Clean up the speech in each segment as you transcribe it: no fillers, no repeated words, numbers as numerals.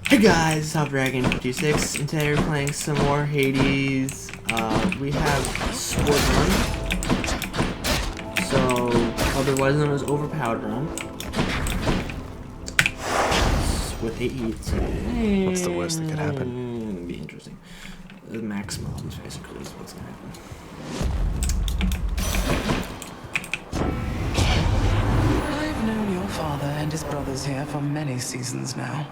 Hey guys, it's HopDragon56, and today we're playing some more Hades. We have Sword Run, so otherwise known as Overpowered Run, with 8 heats. What's the worst that could happen? It'd be interesting. The max mobs basically is what's gonna happen. I've known your father and his brothers here for many seasons now.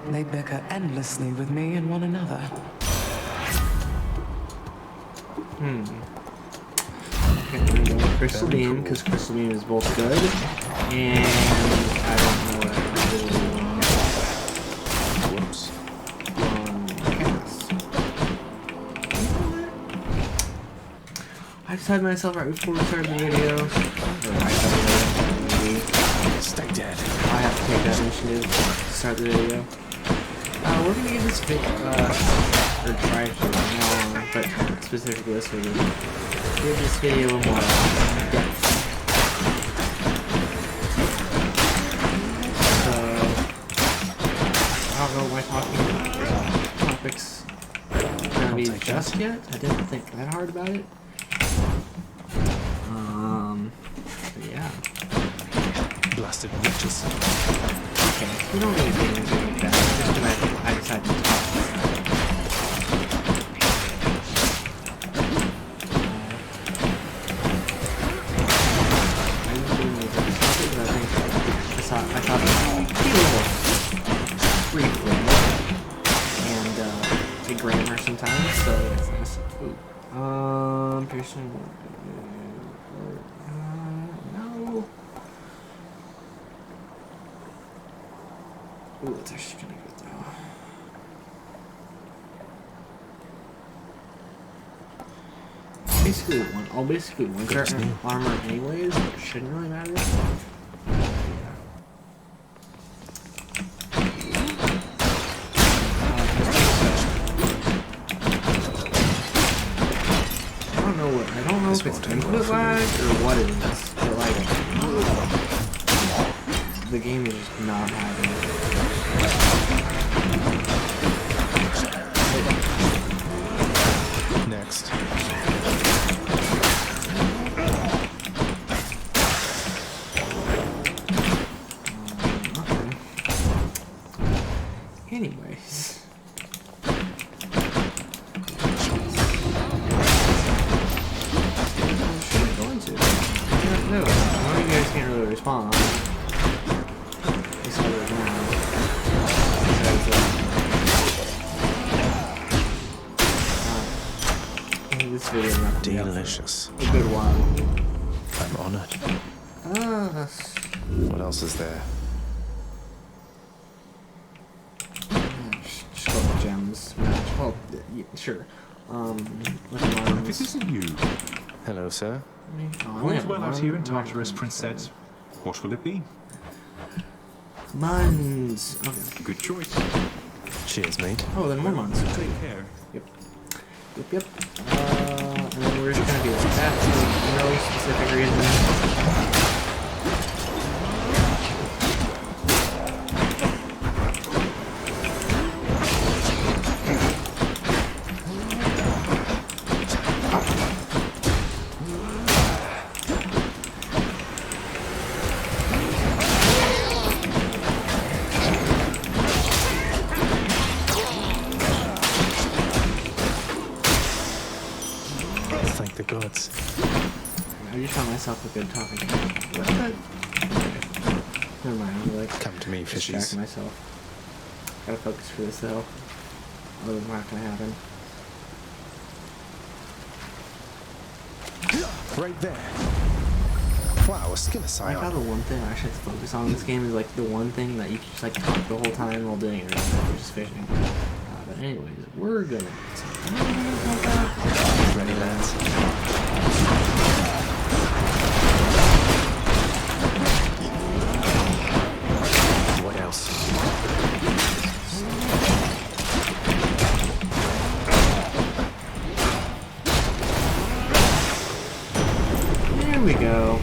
They bicker endlessly with me and one another. Okay, I'm gonna go with Crystal Beam, because Crystal Beam is both good, and I don't know what I really want. Whoops. I decided myself right before we started the video. Or Stay dead. I have to take that initiative to start the video. We're gonna give this video, or try to now, but specifically this video, give this video a little more depth. So, I don't know what my topics gonna be just yet. I didn't think that hard about it. But yeah. Blasted witches. Okay, we don't really do anything like that. Just because I decided to talk about I just didn't make that topic, but I thought it would be a little free flow and a grammar sometimes, so it's nice. Ooh. Piercing. No. Ooh, it's actually kind of good though. I'll basically one start armor anyways, but it shouldn't really matter. I don't know if it's input lag or what it is, but like, the game is just not having it. Next. Okay. Anyways. No, one of you guys can't really respond. This video is not Delicious. a good while. I'm honored. What else is there? Just go with gems. Well, yeah, sure. This isn't you. Hello, sir. All's well out here in Tartarus, Princess. What will it be? Muns. Okay. Good choice. Cheers, mate. Oh, then more muns. Take care. Yep. And then we're just gonna do that for no specific reason. Thank the gods. I just found myself a good topic. What the? Never mind, I'm like Come to me, fishies. distracting myself. Gotta focus for this though. Otherwise, not gonna happen. Right there. Wow, a skill I aside. like how the one thing I actually have to focus on in this game is like the one thing that you can just like talk the whole time while doing it, or just fishing. But anyways, we're gonna. Ready, lads? What else? There we go.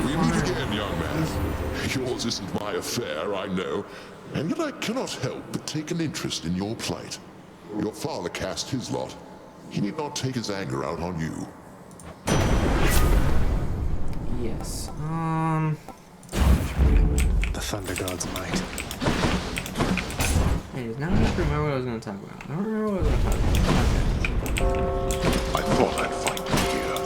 We meet again, young man. Yours isn't my affair, I know. and yet I cannot help but take an interest in your plight. Your father cast his lot. He need not take his anger out on you. Yes. The Thunder God's might. Anyways, now I have to remember what I was going to talk about. I don't remember what I was going to talk about. Okay. I thought I'd find you here.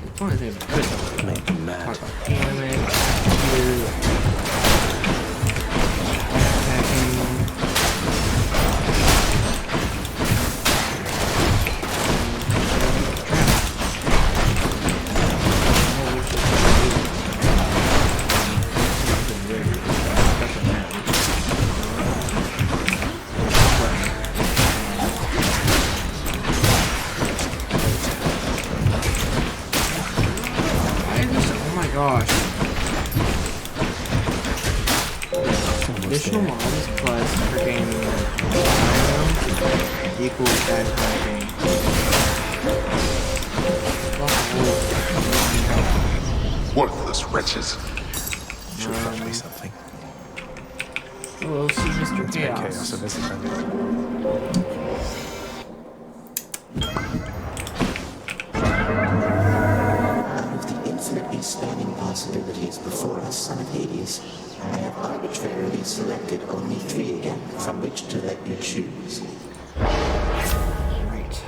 It's one of the things I could talk about. Make them mad. Talk about anime, computers, backpacking. Gosh. Additional mobs plus freaking equals backpacking. Worthless wretches. Should have me something. We'll see Mr. Let's make chaos Chaos. a visitor. Infinitely spanning possibilities before us, son of Hades. I have arbitrarily selected only 3 again from which to let you choose. Right.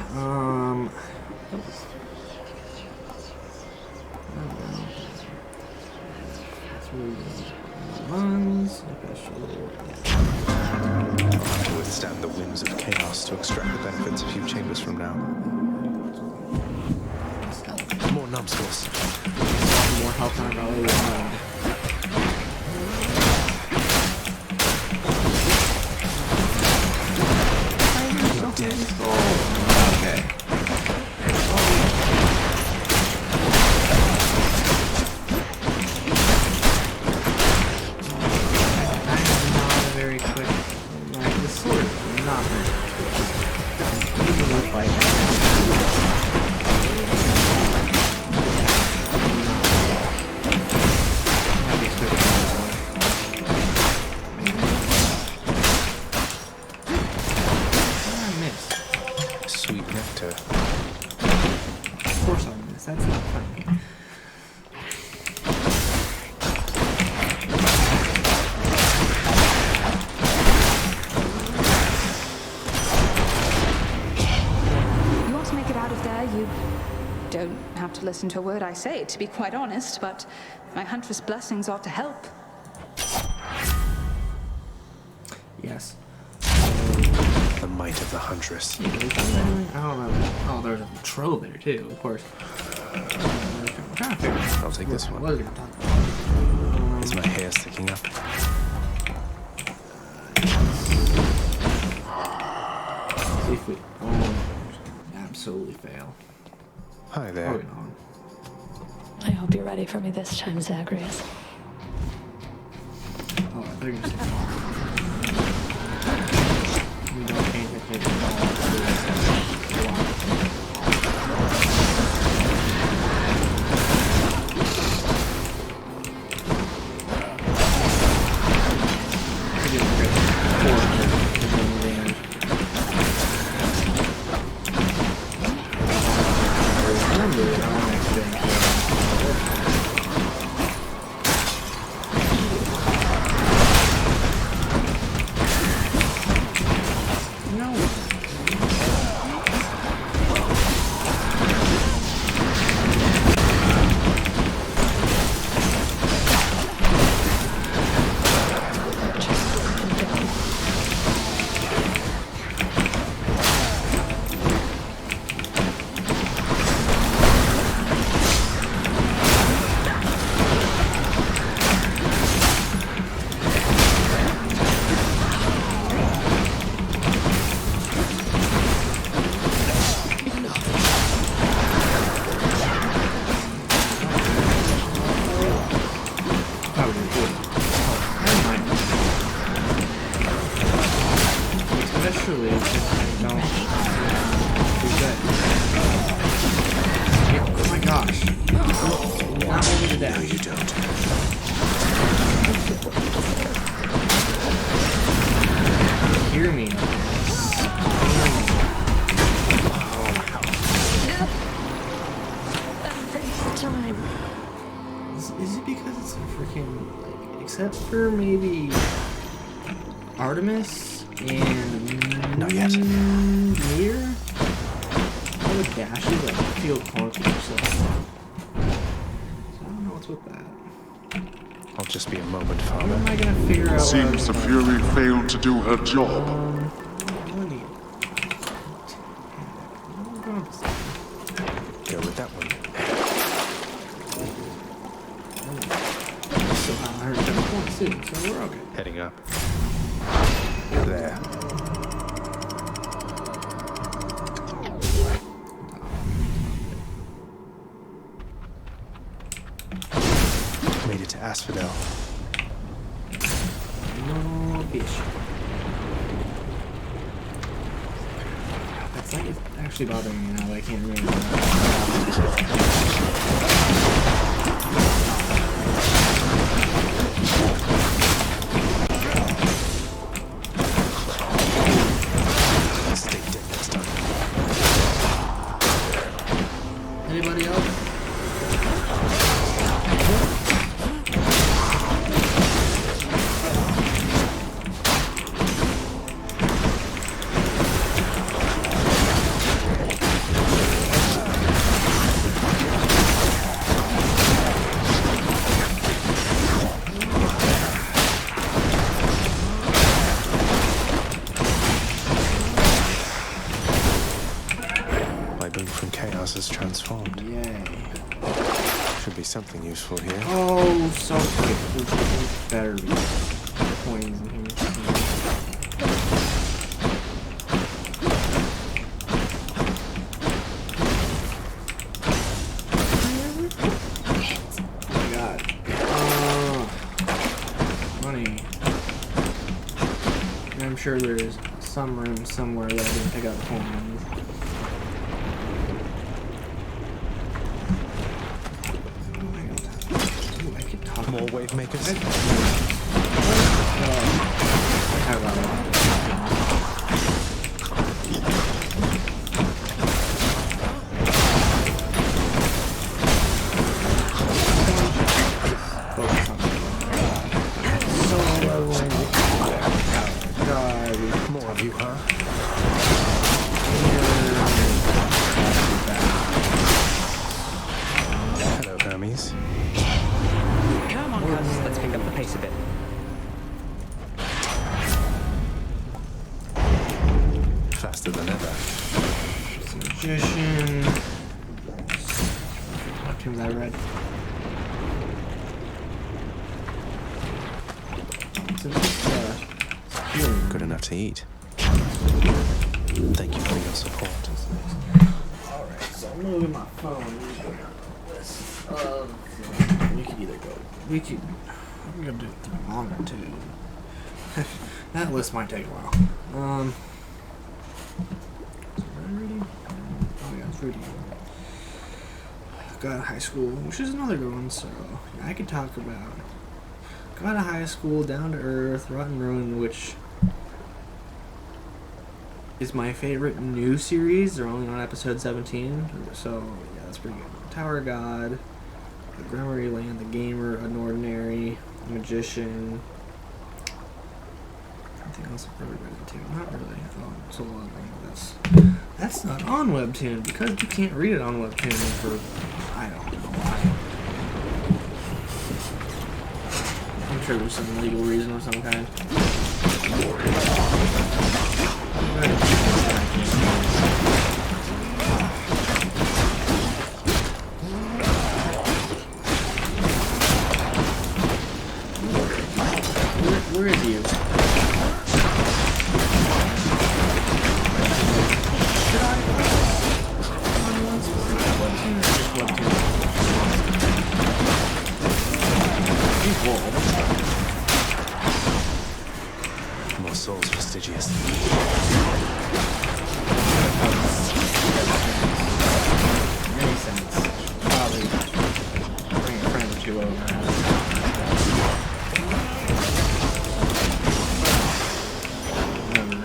Lungs, To withstand the whims of chaos to extract the benefits a few chambers from now. More numbskulls. more health on our belly. Okay. Not very quick. Like, the sword is not very quick. Even with Sweet nectar. Of course I'll miss. That's not funny. You want to make it out of there, you don't have to listen to a word I say, to be quite honest, but my huntress blessings ought to help. Yes. The might of the huntress. I don't know. Oh, there's a trove there too, of course. I'm trying to figure out I'll take this what one. was I gonna talk about. Is my hair sticking up? See if we absolutely fail. Hi there. Probably not. I hope you're ready for me this time, Zagreus. Oh, I thought you were gonna say we don't change it to except for maybe Artemis and Not yet. Meteor. All the dashes like feel clunky, so I don't know what's with that. I'll just be a moment, How Father. am I gonna figure out? Seems the Fury failed to do her job. Go with that one. Still have 107 points too, so we're okay. Heading up. There. Made it to Asphodel. No fish. That's like it's actually bothering me now that I can't remember. Stay dead next time. Anybody else? My boon from chaos is transformed. Yay. Should be something useful here. Oh, so good. Better be coins in here. Oh my god. Money. And I'm sure there's some room somewhere that I didn't pick up coins. Ooh, I keep talking. More wave makers. I have a lot. Focus on solo. God, More of you, huh? Hello, Hermes. Come on, cuz. Let's pick up the pace a bit. Faster than ever. Magician. What tunes I read? So this, healing. Good enough to eat. Thank you for your support. Alright, so I'm gonna look at my phone. We could either go. We could. I'm gonna do it longer too. That list might take a while. Is it ready? Oh yeah, it's ready. Got out of high school, which is another good one. So I could talk about. Got out of high school, Down to Earth, Rotten Ruin, which is my favorite new series. They're only on episode 17, so yeah, that's pretty good. Tower of God, The Grimmery Land, The Gamer, Unordinary, The Magician. Anything else I've really read into? Not really. Oh, Soul Leveling. That's not on Webtoon because you can't read it on Webtoon for I don't know why. I'm sure there's some legal reason of some kind. Where is you? Should I? Webtoon or just Webtoon? More souls for Stygius. Makes sense. Probably bring a friend or two over.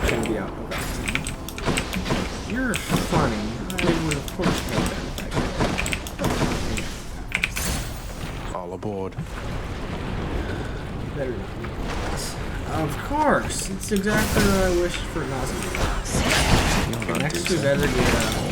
Gonna be out. You're funny. I would of course make that if I could. All aboard. better not be. Of course, it's exactly what I wished for not to be. Okay, next we better get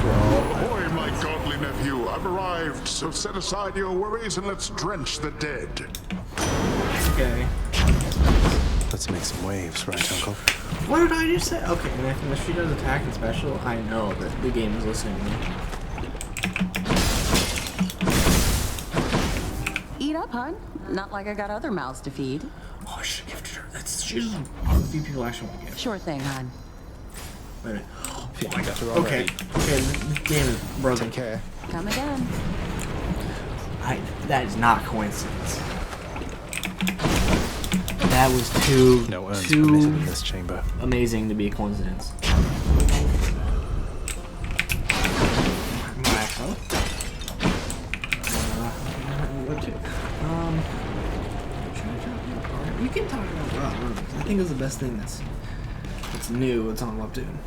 Ahoy, my godly nephew. I've arrived, so set aside your worries and let's drench the dead. Okay. Let's make some waves, right, Uncle? What did I just say? Okay, and if she does attack and special, I know that the game is listening to me. Eat up, hon. Not like I got other mouths to feed. Oh, I should have gifted her. She's one of the few people I actually want to gift. Sure thing, hon. Wait a minute. I got her Okay, okay, this game is broken. Take care. Come again. That is not coincidence. That was too No urns permitted in this chamber. amazing to be a coincidence. Maxo. What to? We can talk about Raw. I think it's the best thing that's new. It's on Webtoon.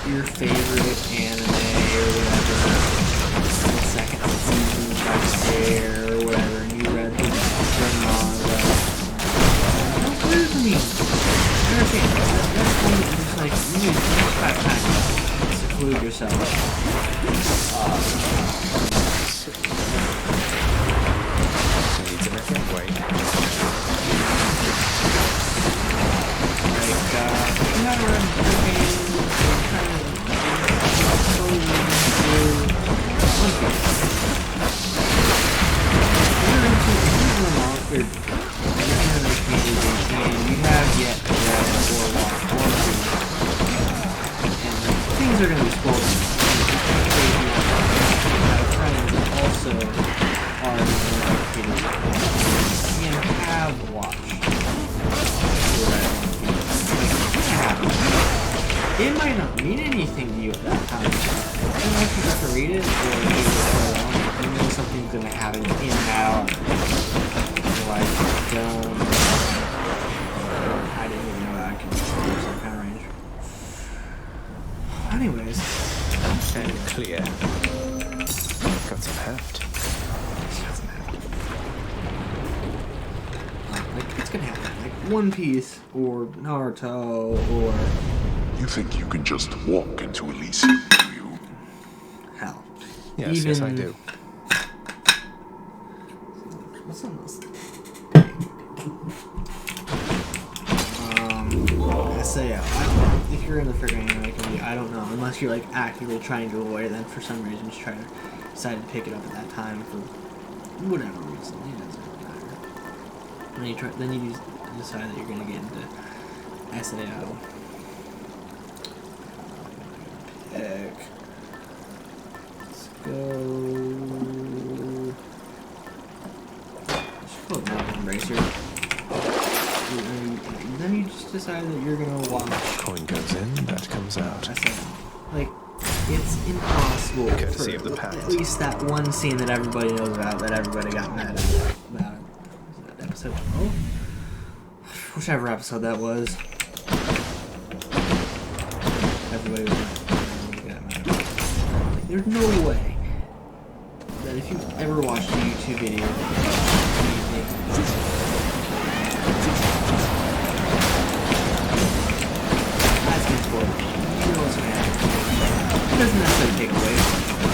Your favorite anime or whatever, the second season by Stare or whatever, and you read the manga. Don't clear to me. I understand. That's one that's just like, you need to backpack and seclude yourself. Needs a different way. Like, you never read things are going to be spoiled. Friends also are educated and have watched. It might not mean anything to you at that time. I don't know if you have to read it or read it so long. You know something's going to happen in that arc. Like, I didn't even know that I could do some kind of range. Anyways. Okay. Clear. Got some heft. Like, it's gonna happen. Like One Piece or Naruto or... You think you can just walk into Elysium, do you? Hell. Yes, yes, I do. What's on this? SAO. If you're in the friggin' anime community, I don't know. Unless you're like actively trying to avoid it, then for some reason just try to decide to pick it up at that time for whatever reason. It doesn't really matter. And then you decide that you're gonna get into SAO. Heck. Let's go. Let's go with Embracer. Then you just decide that you're gonna watch. Coin goes in, that comes out. Like, it's impossible Courtesy of the for past. at least that one scene that everybody knows about, that everybody got mad about. Was that episode 12? Whichever episode that was. Everybody was got mad about it. Like, there's no way that if you've ever watched a YouTube video, it doesn't necessarily take away from it.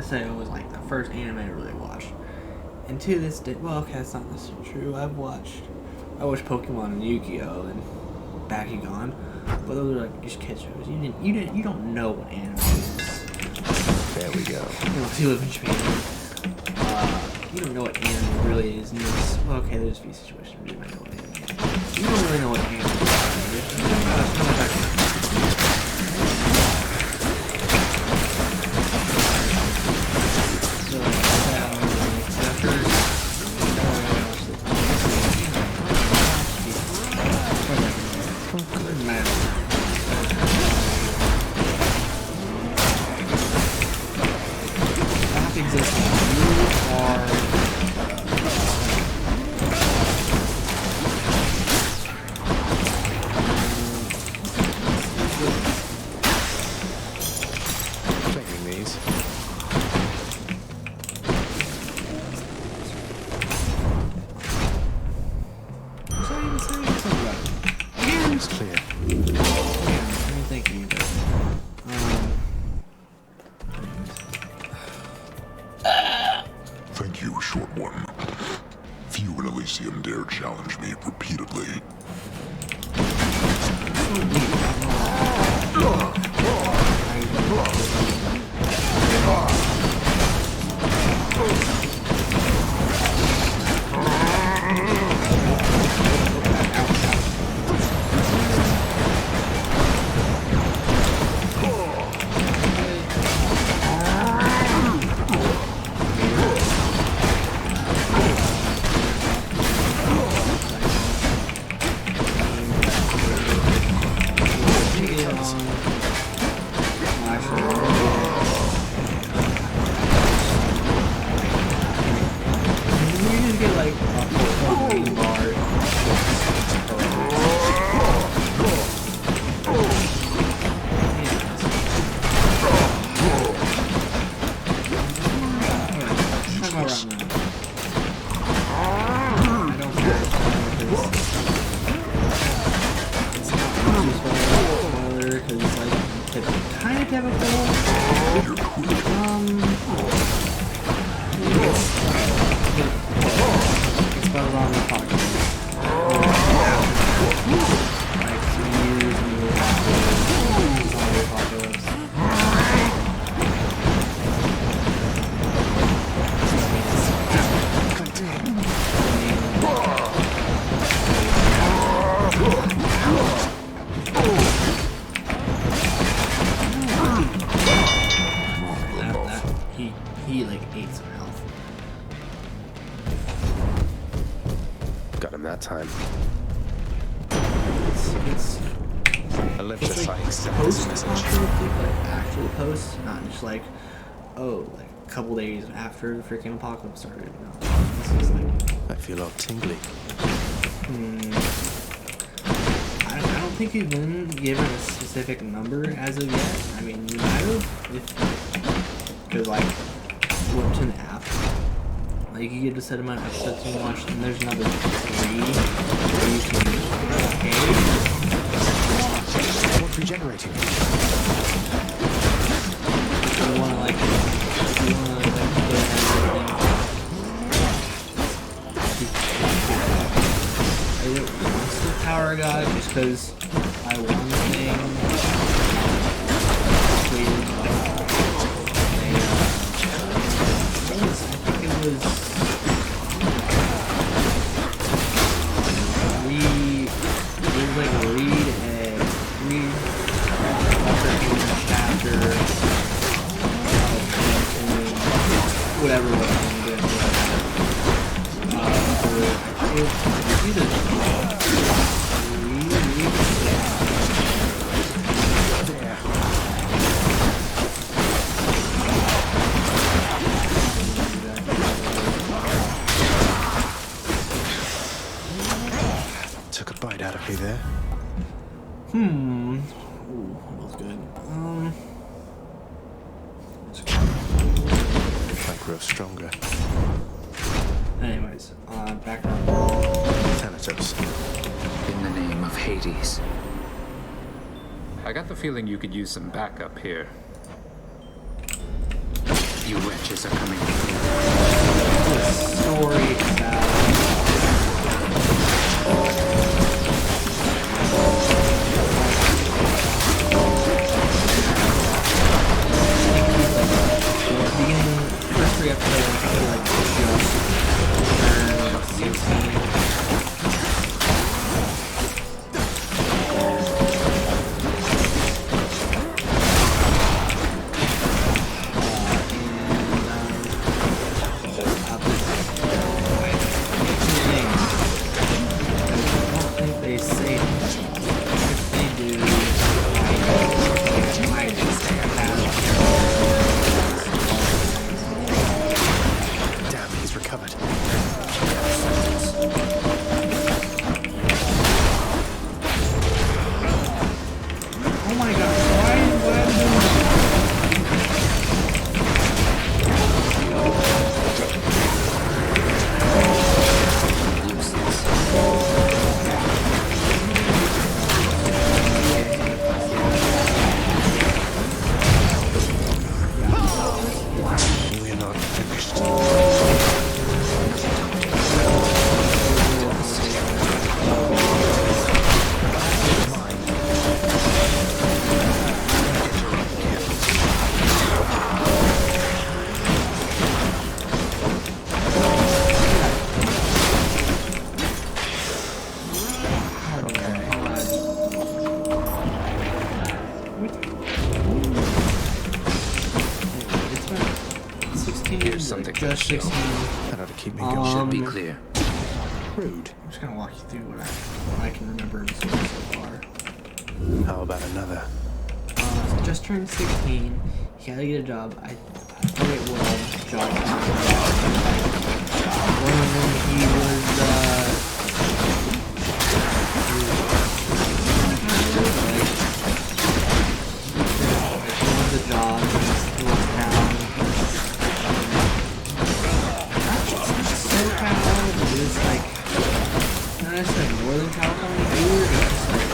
say it was like the first anime I really watched. And to this day, well, okay, that's not necessarily true. I watched Pokemon and Yu-Gi-Oh! And Bakugan, but those are like just kids shows. You don't know what anime is. There we go. Unless you live in Japan. You don't know what anime really is. And well, okay, there's a few situations where you might know what anime is. You don't really know what anime is. Thank you, Short One. Few in Elysium dare challenge me repeatedly. He like ate some health. Got him that time. It's Electrifying post-apocalyptic, like actual post, not just like, oh, like a couple days after the freaking apocalypse started. No, this is like. I feel all tingly. I don't think you've been given a specific number as of yet. I mean, you might have, if because like. Went to an app. Like you get a set amount of episodes you watch, and there's another 3 where you can pay. What's regenerating? If you wanna like put everything. Once the power I got just because I won the thing. Whatever was I'm doing. Took a bite out of me there. Ooh, that was good. If I grow stronger. Anyways, back on Thanatos. In the name of Hades. I got the feeling you could use some backup here. You wretches are coming here. The story about beginning first 3 episodes I feel like just turned 16. Here's something for the just show. 16. That ought to keep me going. Should be clear. Rude. I'm just gonna walk you through what I can remember of the story so far. How about another? Just turned 16. He had to get a job. I forget what job. When he was the job in this little town. It was like, not necessarily Northern California, we were just like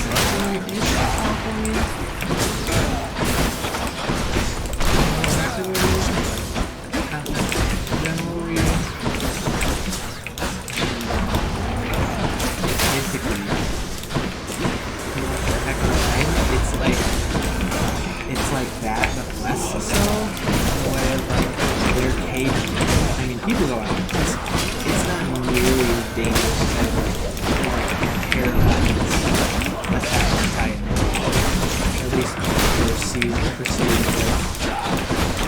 Central East California. Exactly what it is. General region. Basically, it's like that, but less so. With like their cage. I mean, people go out. It's not nearly as dangerous as like Caroline's Attack on Titan. At least perceived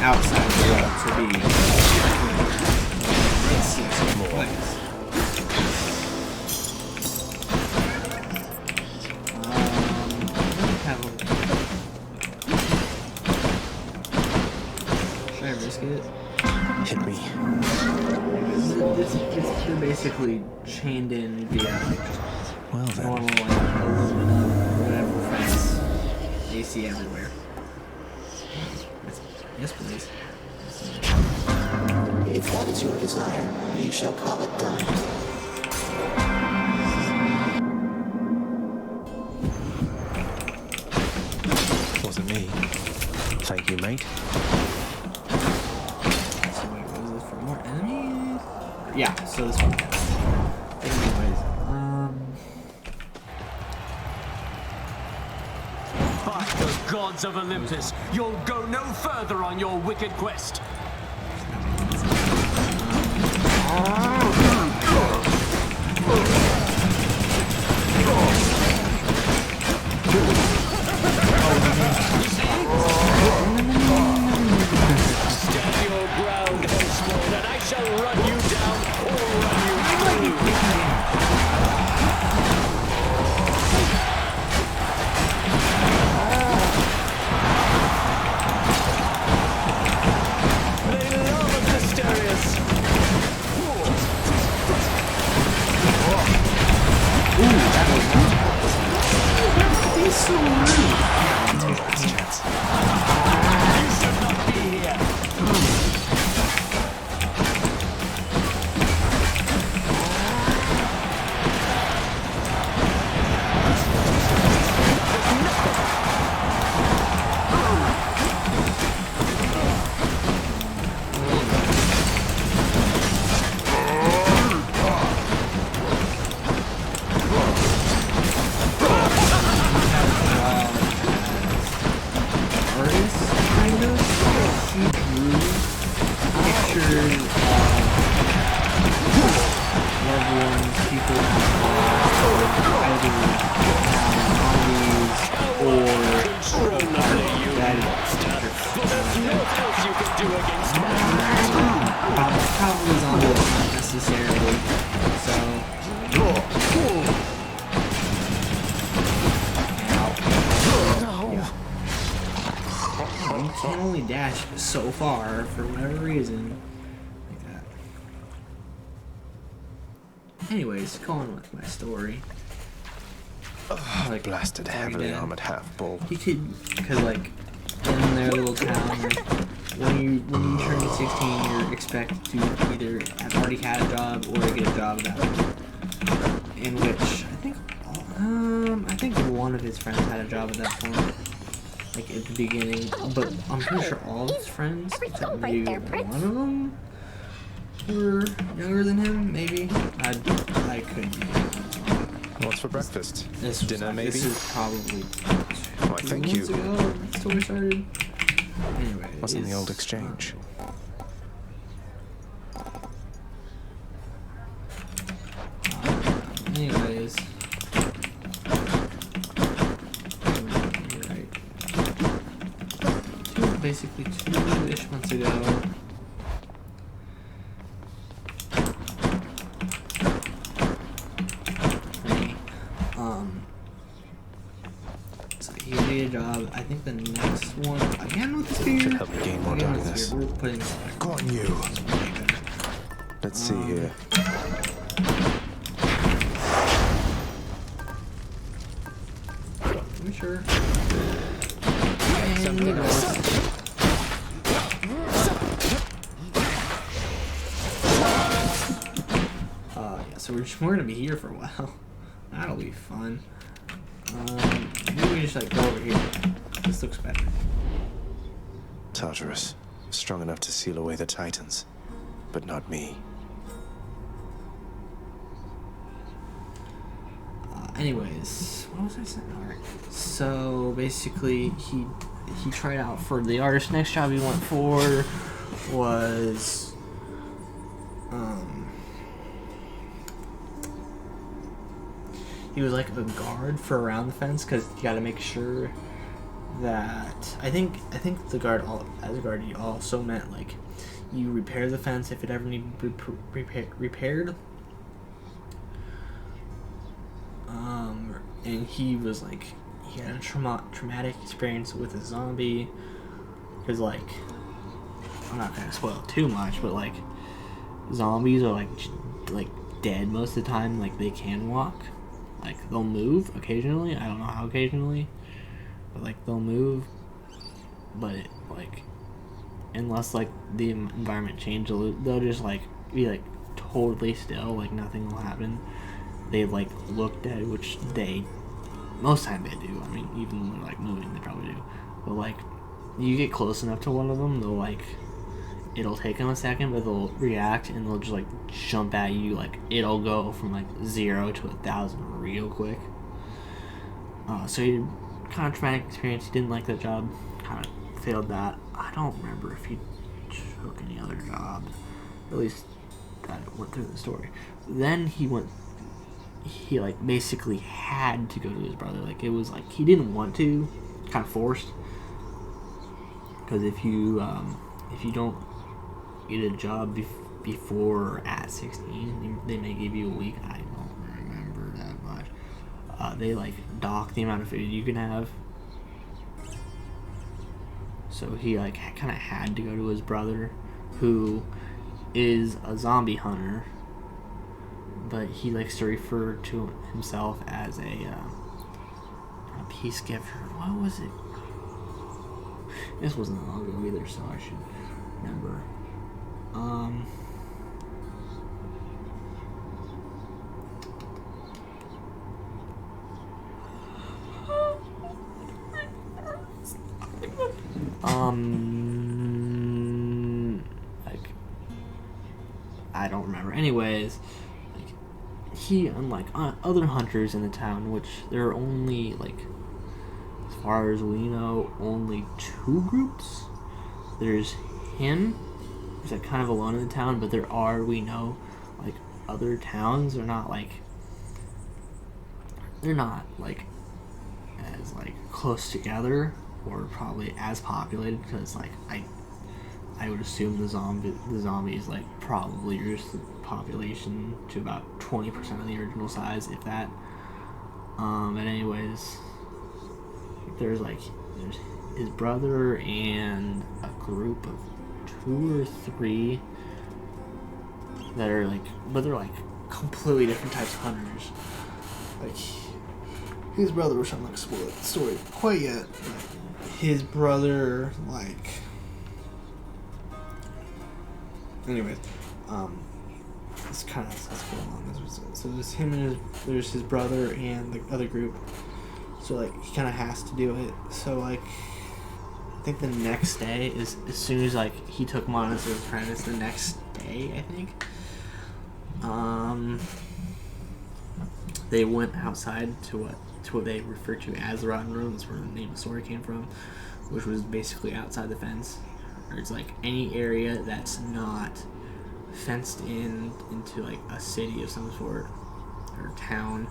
outside the world to be. It's more place. Should I risk it? Hit me. They're basically chained in via Well then. normal like aluminum whatever fence. AC everywhere. Yes, please. If that is your desire, you shall call it done. Wasn't me. Thank you, mate. So wait, was this for more enemies? Yeah, so this one. Anyways, By the gods of Olympus, you'll go no further on your wicked quest. Stand your ground, henceforth, and I shall run you down or run you through. They love Asterius. he's so rude. Take this chance. You should not be here. only dash so far for whatever reason. Like that. Anyways, going on with my story. Like, blasted heavily armored half-bull. He could, because like, in their little town, like, when you turn 16, you're expected to either have already had a job or to get a job at that point. In which I think one of his friends had a job at that point, like at the beginning. But I'm pretty sure all of his friends, except maybe one of them, were younger than him. Maybe I could be. What's for breakfast? Dinner, maybe? This is probably Why, thank you. ago the story started. Anyway, What's in the old exchange? Anyways. Right. Basically 2-ish months ago. So he did a job. I think the next one again with the spear. Should help me gain more darkness. We're putting Go on, you. Let's see here. I'm sure. Yeah, so we're gonna be here for a while. That'll be fun. Maybe we just like go over here. This looks better. Tartarus, strong enough to seal away the Titans, but not me. Anyways, what was I saying? Alright. So basically, he tried out for the artist. Next job he went for was he was like a guard for around the fence, because you got to make sure that I think the guard as a guard you also meant like you repair the fence if it ever needed repaired. And he was like, he had a traumatic experience with a zombie, because like, I'm not gonna spoil it too much, but like, zombies are like dead most of the time. Like, they can walk, like they'll move occasionally. I don't know how occasionally, but like they'll move, but like, unless like the environment changes, they'll just like be like totally still, like nothing will happen. They've like looked at it, which they most time they do. I mean, even when they're like moving, they probably do. But like, you get close enough to one of them, they'll like, it'll take them a second, but they'll react and they'll just like jump at you. Like, it'll go from like 0 to 1,000 real quick. So he kind of traumatic experience. He didn't like that job. Kind of failed that. I don't remember if he took any other jobs. At least that went through the story. Then he like basically had to go to his brother. Like, it was like he didn't want to, kind of forced. Because if you don't get a job before or at 16, they may give you a week. I don't remember that much. They like dock the amount of food you can have. So he like kind of had to go to his brother, who is a zombie hunter, but he likes to refer to himself as a peace giver. What was it? This wasn't long ago either, so I should remember. Like, I don't remember. Anyways, like, he, unlike other hunters in the town, which there are only, like, as far as we know, only 2 groups. There's him, who's like kind of alone in the town, but there are, we know, like, other towns. They're not like as like close together, or probably as populated, because like I would assume the zombies like probably reduced the population to about 20% of the original size, if that. And anyways, there's his brother and a group of 2 or 3 that are like, but they're like completely different types of hunters. Like, his brother, which I'm not gonna spoil the story quite yet, but his brother, like, anyways, it's kind of what's going on. So there's him and there's his brother and the other group. So like he kind of has to do it. So like, I think the next day is as soon as like he took him on as his apprentice. The next day, I think, they went outside to what they refer to as the Rotten Room. That's where the name of the story came from, which was basically outside the fence, or it's like any area that's not fenced in into like a city of some sort or town.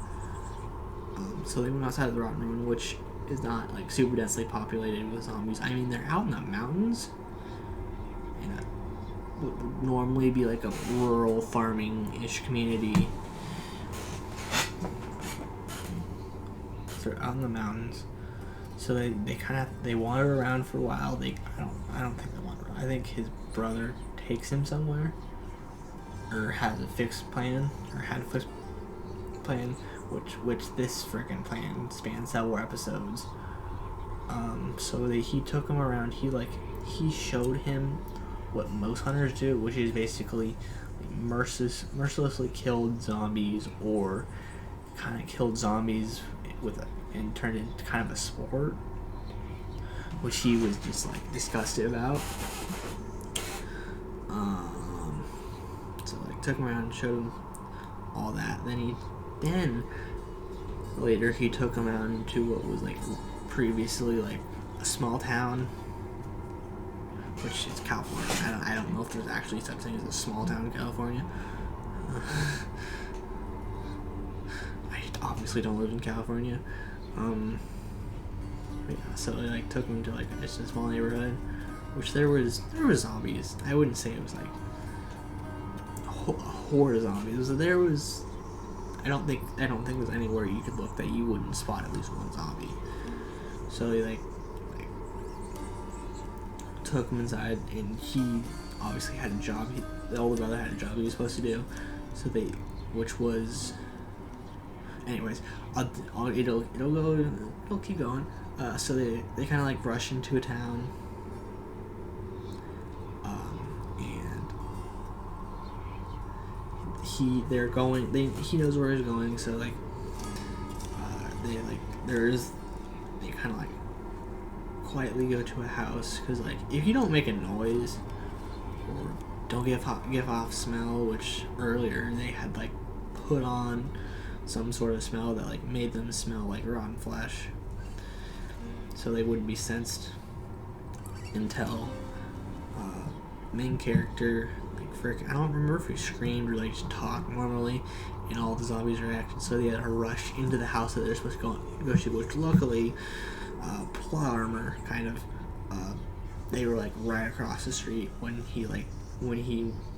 So they went outside of the Rotten Ruin, which is not like super densely populated with zombies. I mean, they're out in the mountains in what would normally be like a rural farming-ish community. So they're out in the mountains. So they kind of they wander around for a while. I don't think they wander around. I think his brother takes him somewhere, or has a fixed plan, or had a fixed plan, which this freaking plan spans several episodes. So he took him around. He showed him what most hunters do, which is basically mercilessly killed zombies, or kind of killed zombies and turned it into kind of a sport, which he was just like disgusted about. So like took him around and showed him all that. Then later he took him out into what was like previously like a small town, which is California. I don't know if there's actually such thing as a small town in California. I obviously don't live in California. Yeah, so I like took him to like just a small neighborhood, which there was zombies. I wouldn't say it was like a horde of zombies. There was. I don't think there's anywhere you could look that you wouldn't spot at least one zombie. So he like took him inside, and he obviously had a job. The older brother had a job he was supposed to do. So which was, anyways, it'll keep going. So they kind of like rush into a town, and he knows where he's going. So like they kind of like quietly go to a house, because like if you don't make a noise or don't give off smell, which earlier they had like put on some sort of smell that like made them smell like rotten flesh, so they wouldn't be sensed until main character I don't remember if he screamed or like just talked normally, and all the zombies reacted. So they had to rush into the house that they're supposed to go to, which luckily plot armor kind of they were like right across the street when he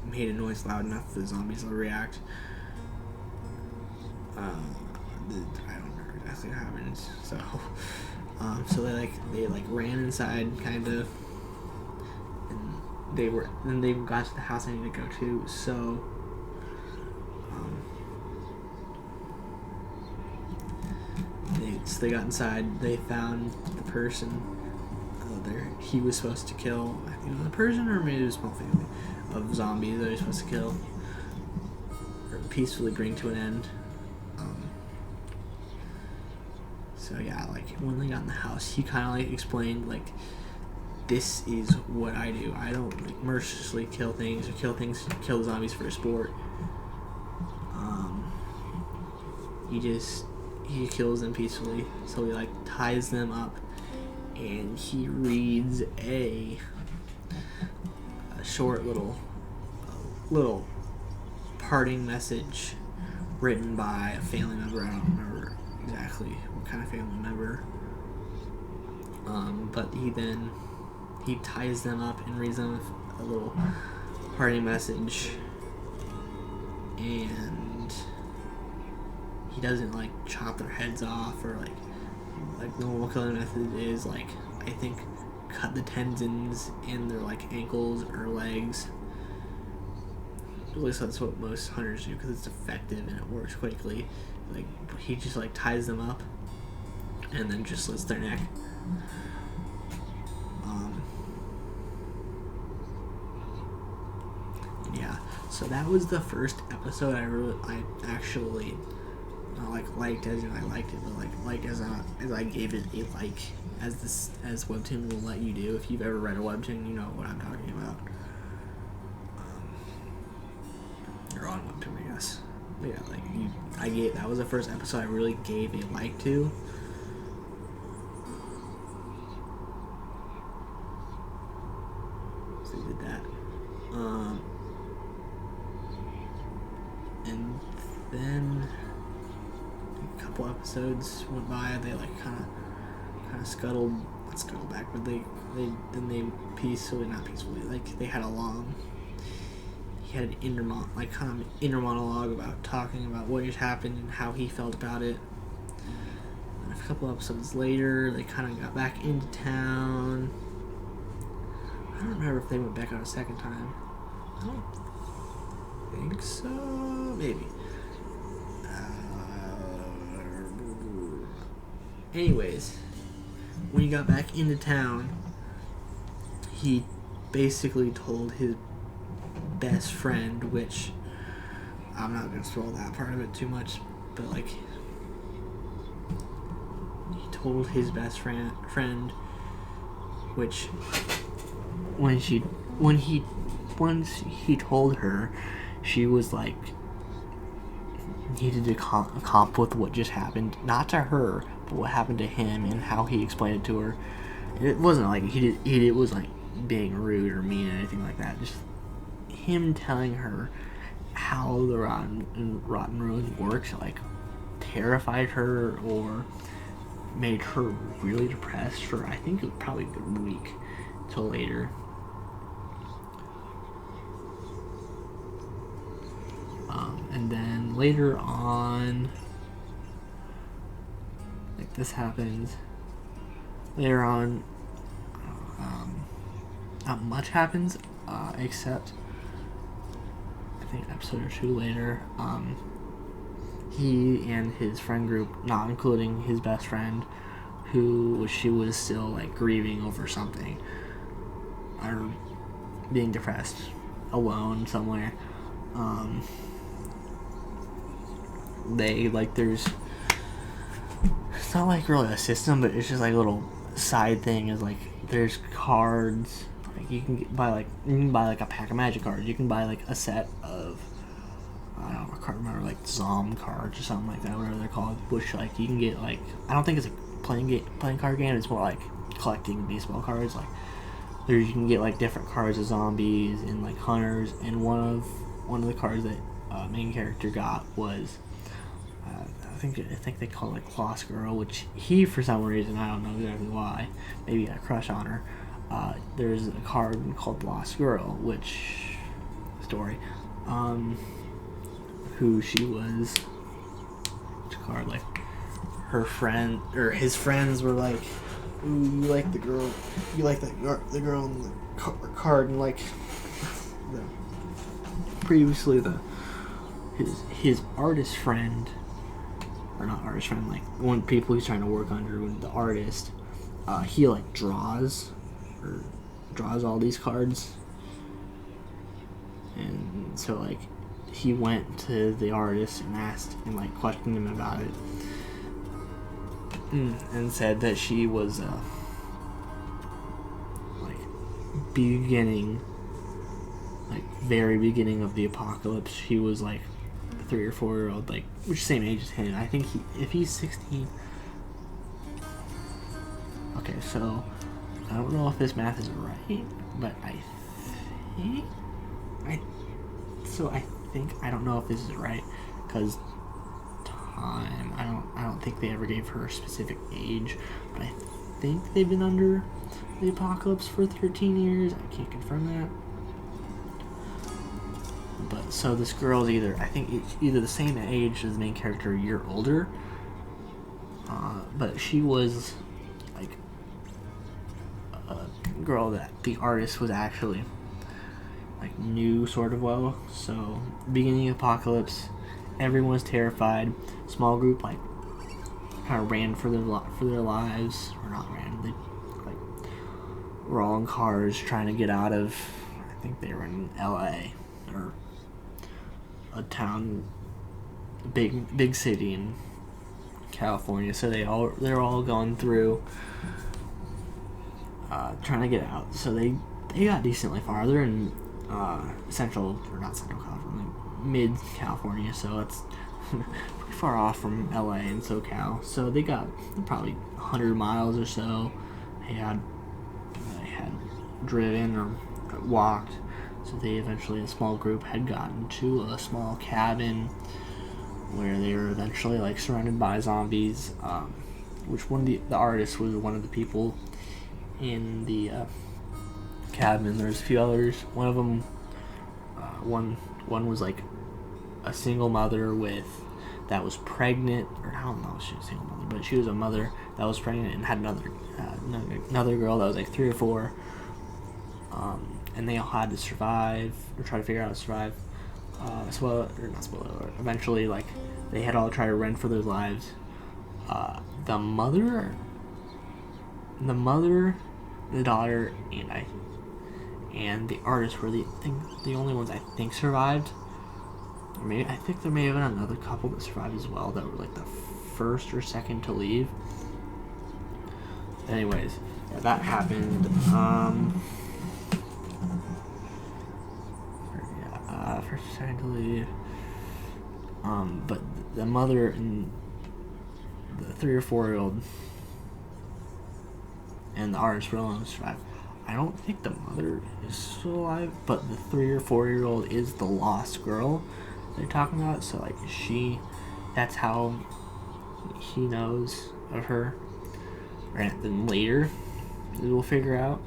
made a noise loud enough for the zombies to react. I don't remember exactly what happened. So they ran inside kind of, and they got to the house I needed to go to. So they got inside. They found the person he was supposed to kill. I think it was a person, or maybe it was a small family of zombies that he was supposed to kill or peacefully bring to an end. So yeah, like when they got in the house, he kind of like explained like, this is what I do. I don't like mercilessly kill things or kill the zombies for a sport. He kills them peacefully. So he like ties them up, and he reads a short little parting message written by a family member. I don't remember exactly what kind of family member. But he ties them up and reads them a little parting message, and he doesn't like chop their heads off or like normal killing method is. Like I think cut the tendons in their like ankles or legs. At least that's what most hunters do because it's effective and it works quickly. Like he just like ties them up and then just slits their neck. Yeah, so that was the first episode I actually not like liked as in I liked it, but like as I gave it a like as Webtoon will let you do. If you've ever read a Webtoon, you know what I'm talking about. You're on Webtoon, I guess. But yeah, like that was the first episode I really gave a like to. So we did that. And then a couple episodes went by. They like kind of scuttled, not scuttled back, but they peacefully, not peacefully, like they had a long. He had an inner monologue about talking about what had happened and how he felt about it. And a couple episodes later, they kind of got back into town. I don't remember if they went back out a second time. I don't think so. Maybe. Anyways, when he got back into town, he basically told his best friend, which I'm not gonna spoil that part of it too much, but like he told his best friend, which once he told her, she was like needed to comp with what just happened, not to her, but what happened to him and how he explained it to her. It wasn't like it was like being rude or mean or anything like that. Just him telling her how the Rotten Rose works, like terrified her or made her really depressed for I think it was probably a good week till later. And then later on, like this happens. Later on, not much happens, except I think an episode or two later, he and his friend group, not including his best friend, who she was still like grieving over something, or being depressed, alone somewhere. They like there's it's not like really a system, but it's just like a little side thing is like there's cards like you can buy like a pack of magic cards. You can buy like a set of I can't remember like Zom cards or something like that, whatever they're called. Which like you can get like I don't think it's a playing card game. It's more like collecting baseball cards. Like there you can get like different cards of zombies and like hunters. And one of the cards that main character got was I think they call it like Lost Girl, which he for some reason, I don't know exactly why, maybe a crush on her. There's a card called Lost Girl, which story, who she was. Which card? Like her friend or his friends were like, "Ooh, you like the girl? You like the girl in the card?" And like previously his artist friend. Or not artist friend, like one of the people he's trying to work under, the artist, he like draws all these cards, and so like he went to the artist and asked and like questioned him about it, and said that she was like very beginning of the apocalypse. She was like 3 or 4 year old, like which same age as him. I think if he's 16. Okay, so I don't know if this math is right, but I don't know if this is right because time. I don't think they ever gave her a specific age, but I think they've been under the apocalypse for 13 years. I can't confirm that. But so this girl's either the same age as the main character, a year older. But she was like girl that the artist was actually like knew sort of well. So beginning of Apocalypse, everyone was terrified. Small group like kind of ran for their lives, or not ran. They like were all in cars trying to get out of. I think they were in L.A. or a town, big city in California. So they're all going through trying to get out. So they got decently farther in central, or not central California, mid California. So it's pretty far off from LA and SoCal. So they got probably 100 miles or so. They had driven or walked. So they eventually, a small group, had gotten to a small cabin where they were eventually like surrounded by zombies. Which one of the artists was one of the people in the cabin. There's a few others. One of them, one was like a single mother that was pregnant, or I don't know if she was a single mother, but she was a mother that was pregnant and had another girl that was like 3 or 4. And they all had to survive, or try to figure out how to survive. Eventually, like, they had all tried to run for their lives. The mother, the daughter, and the artist were the only ones I think survived. Or maybe I think there may have been another couple that survived as well that were like the first or second to leave. Anyways, yeah, that happened. First or second to leave. But the mother and the 3 or 4-year-old and the artist were the ones to survive. I don't think the mother is still alive, but the 3 or 4-year-old is the lost girl they're talking about. So like that's how he knows of her. Right, then later we'll figure out.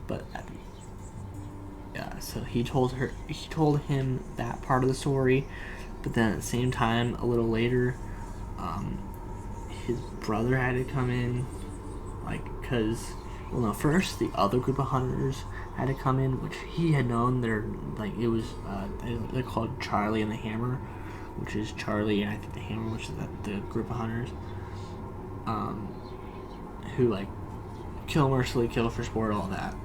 But yeah, so he told him that part of the story, but then at the same time, a little later, his brother had to come in, first the other group of hunters had to come in, which he had known. They're called Charlie and the Hammer, which is Charlie and I think the Hammer, which is the group of hunters, who like mercifully kill for sport, all that.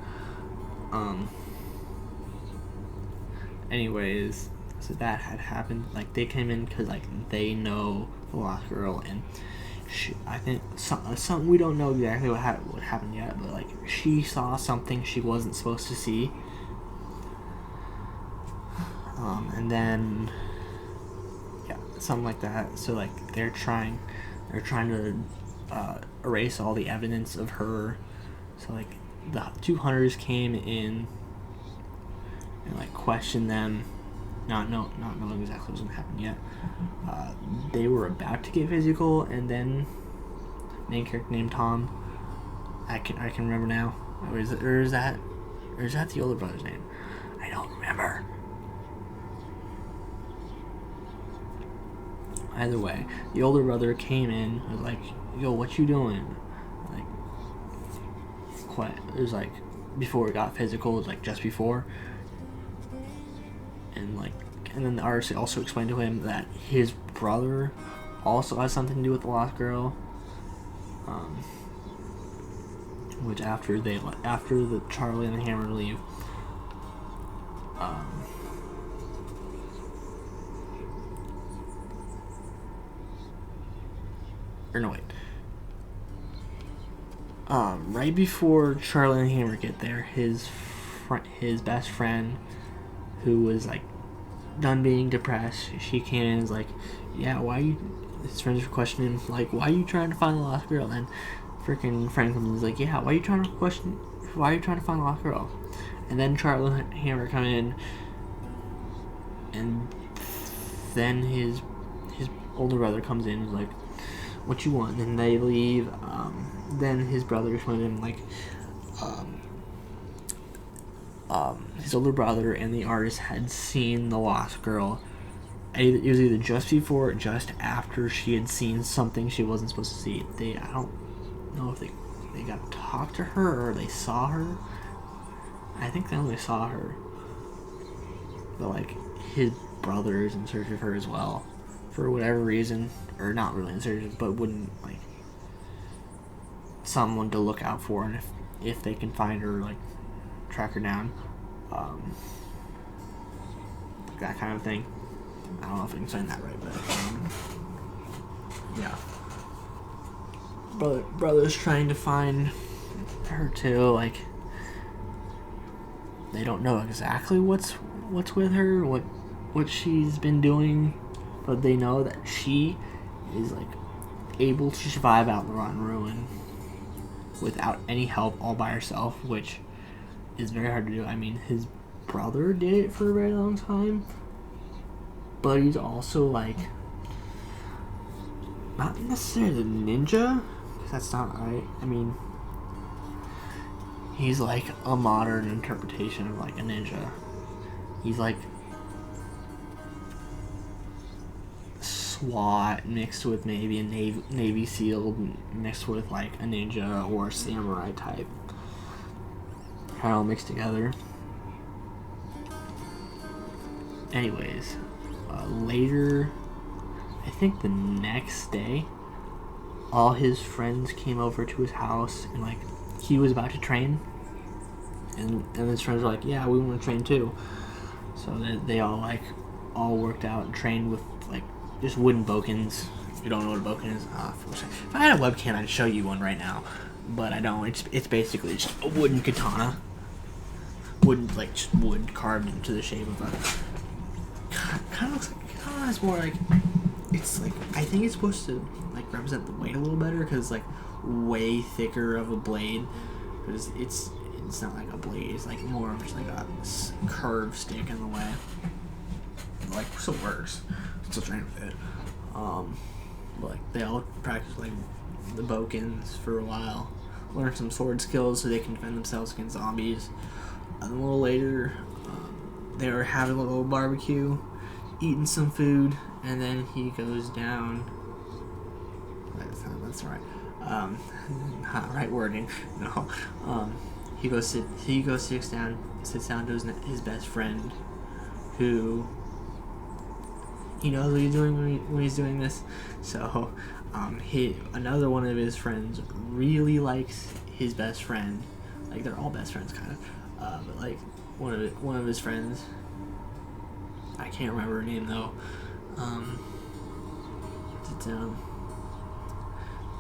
Anyways, so that had happened. Like, they came in because like they know the lost girl, and I think some we don't know exactly what happened yet, but like she saw something she wasn't supposed to see. And then something like that. So like they're trying to erase all the evidence of her. So like the 2 hunters came in and like questioned them, not knowing exactly what was gonna happen yet. They were about to get physical, and then main character named Tom, I can remember now. Or is that the older brother's name? I don't remember. Either way, the older brother came in, was like, "Yo, what you doing?" Like, it was like before it got physical, it was like just before. And then the artist also explained to him that his brother also has something to do with the lost girl. Which after the Charlie and the Hammer leave, right before Charlie and the Hammer get there, his best friend, who was like done being depressed, she came in and was like, "Yeah, why you?" His friends were questioning him, like, "Why are you trying to find the lost girl?" And freaking friend comes in and is like, "Yeah, why are you trying to find the lost girl?" And then Charlie and the Hammer come in, and then his older brother comes in and is like, "What you want?" And they leave. Then his brother comes in, like, his older brother and the artist had seen the lost girl. It was either just before or just after she had seen something she wasn't supposed to see. I don't know if they got to talk to her or they saw her. I think they only saw her. But, like, his brother is in search of her as well. For whatever reason. Or not really in search of, but wouldn't, like, someone to look out for. And if they can find her, like, track her down. That kind of thing. I don't know if I can say that right, but, yeah. Brother's trying to find her too, like, they don't know exactly what's with her, what she's been doing, but they know that she is, like, able to survive out in the rotten ruin without any help, all by herself, which is very hard to do. I mean, his brother did it for a very long time, but he's also, like, not necessarily a ninja, because that's not right. I mean, he's like a modern interpretation of, like, a ninja. He's like SWAT mixed with maybe a Navy SEAL mixed with, like, a ninja or a samurai type. Kind of all mixed together. Anyways, later, I think the next day, all his friends came over to his house, and, like, he was about to train, and his friends were like, yeah, we want to train too. So they all, like, all worked out and trained with, like, just wooden bokens. If you don't know what a boken is, if I had a webcam, I'd show you one right now, but I don't. It's basically just a wooden katana. Wooden, like, just wood carved into the shape of a... Kind of looks like a katana. It's more like... It's like... I think it's supposed to, like, represent the weight a little better, because it's, like, way thicker of a blade. Because it's not like a blade. It's, like, more of just, like, a curved stick in the way. Like, still works. Still train with it. But, like, they all practice, like, the bokens for a while. Learn some sword skills so they can defend themselves against zombies. And a little later, they were having a little barbecue, eating some food, and then he goes down. That's right. Not right wording. No. He sits down to his best friend, who he knows what he's doing when he's doing this. So, another one of his friends really likes his best friend. Like, they're all best friends, kind of. But, like, one of his friends, I can't remember her name though.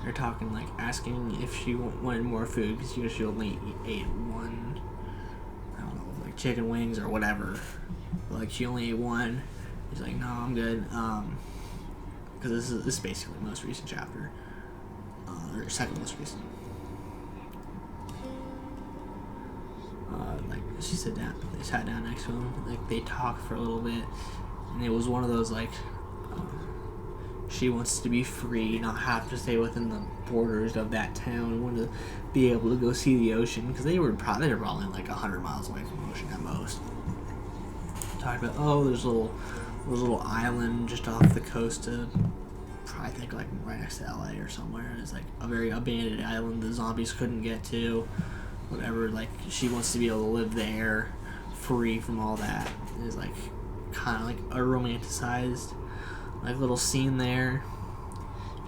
They're talking, like, asking if she wanted more food, because she only ate one, I don't know, like, chicken wings or whatever. But, like, she only ate one. He's like, no, I'm good. Because this is basically the most recent chapter, or second most recent. Like, they sat down next to him, like, they talked for a little bit, and it was one of those, like, she wants to be free, not have to stay within the borders of that town, want to be able to go see the ocean, because they were probably like 100 miles away from the ocean at most. Talked about, there's a little island just off the coast of, I think, like, right next to LA or somewhere. It's like a very abandoned island the zombies couldn't get to. Whatever, like, she wants to be able to live there, free from all that. It's, like, kind of like a romanticized, like, little scene there.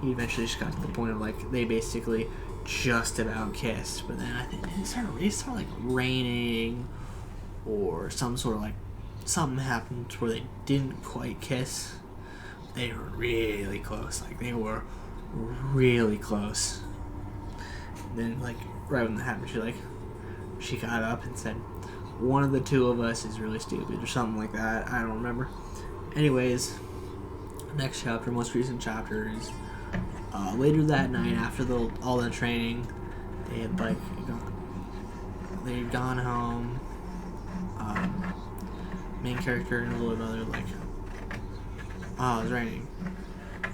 He eventually just got to the point of, like, they basically just about kissed, but then I think it started like, raining, or some sort of, like, something happened where they didn't quite kiss. They were really close, like, they were really close. And then, like, right when that happened, she got up and said, one of the two of us is really stupid, or something like that. I don't remember. Anyways, next chapter, most recent chapter, is later that night, after all the training, they had, like, gone home. Main character and the little brother, like, it was raining,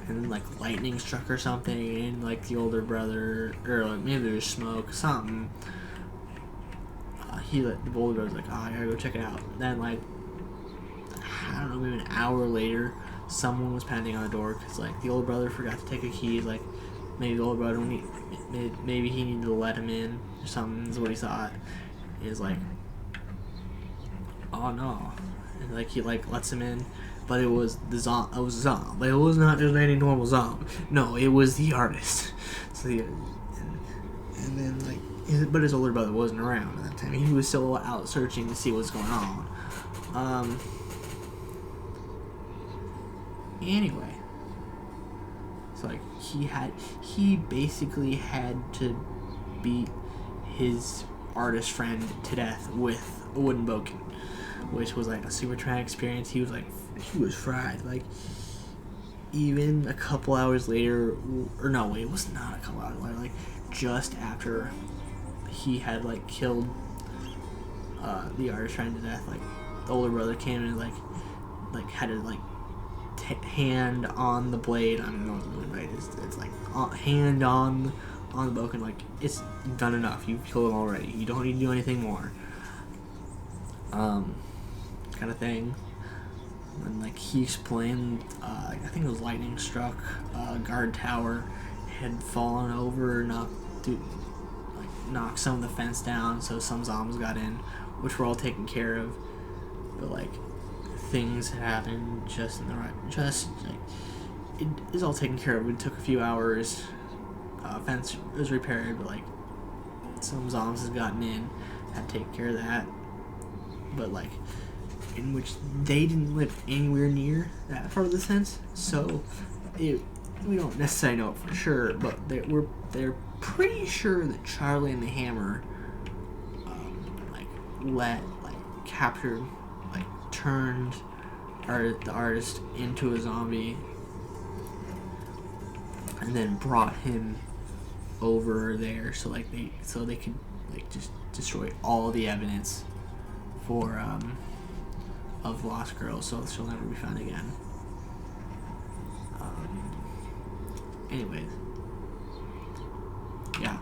and then, like, lightning struck or something, and, like, the older brother, or, like, maybe there was smoke, something. The older brother's like, I gotta go check it out. Then, like, I don't know, maybe an hour later, someone was pounding on the door, because, like, the older brother forgot to take the keys, like, maybe the older brother, maybe he needed to let him in or something, is what he thought. He's like, oh no. And like he like lets him in, but it was the zombie. It was a zombie. It was not just any normal zombie. No, it was the artist. So and then like, but his older brother wasn't around at that time. He was still out searching to see what's going on. Anyway, so like he basically had to beat his artist friend to death with a wooden boken, which was like a super traumatic experience. He was fried. Like, even a couple hours later, or no, wait, it was not a couple hours later. Like, just after he had like killed the artist friend to death, like the older brother came and like had to like hand on the blade. I don't know what the blade is. It's like hand on the boken. Like, it's done enough. You've killed him already. You don't need to do anything more. Kind of thing. And like he explained, I think it was lightning struck a guard tower, had fallen over, knocked some of the fence down, so some zombies got in, which were all taken care of. But like, things happened just in the right, just like it is all taken care of. It took a few hours. Fence was repaired, but like some zombies had gotten in, had to take care of that. But like, in which they didn't live anywhere near that part of the fence, so we don't necessarily know it for sure, but they're pretty sure that Charlie and the Hammer turned the artist into a zombie and then brought him over there so they could like just destroy all the evidence for of Lost Girl, so she'll never be found again. Anyways, yeah,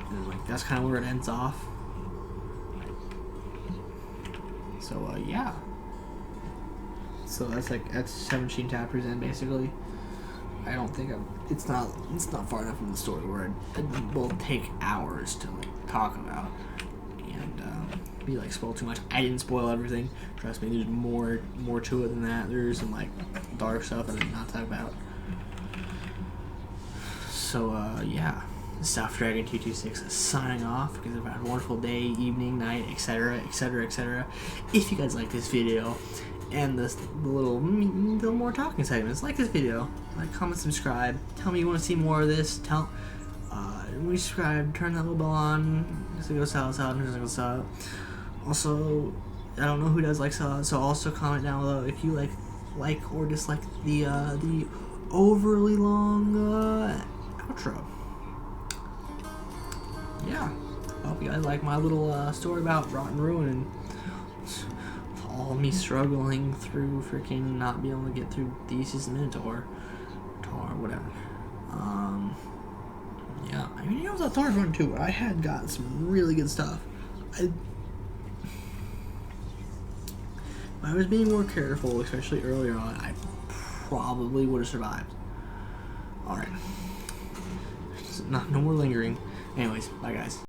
and like that's kind of where it ends off. So yeah, so that's 17 chapters in basically. I don't think it's not far enough in the story where it will take hours to like talk about and be like spoiled too much. I didn't spoil everything. Trust me, there's more to it than that. There's some like dark stuff I did not talk about. So yeah, South Dragon 226 signing off because I've had a wonderful day, evening, night, etc., etc., etc. If you guys like this video and the little more talking segments, like this video, like, comment, subscribe. Tell me you want to see more of this. Subscribe, turn that little bell on. Just go salad. Also, I don't know who does like salad, so also comment down below if you like or dislike the overly long outro. Yeah, I hope you guys like my little story about Rotten Ruin and all me struggling through freaking not being able to get through Theseus and Minotaur or whatever. Yeah, I mean, it was a Thor's run too. I had gotten some really good stuff. If I was being more careful, especially earlier on, I probably would have survived. Alright. No more lingering. Anyways, bye guys.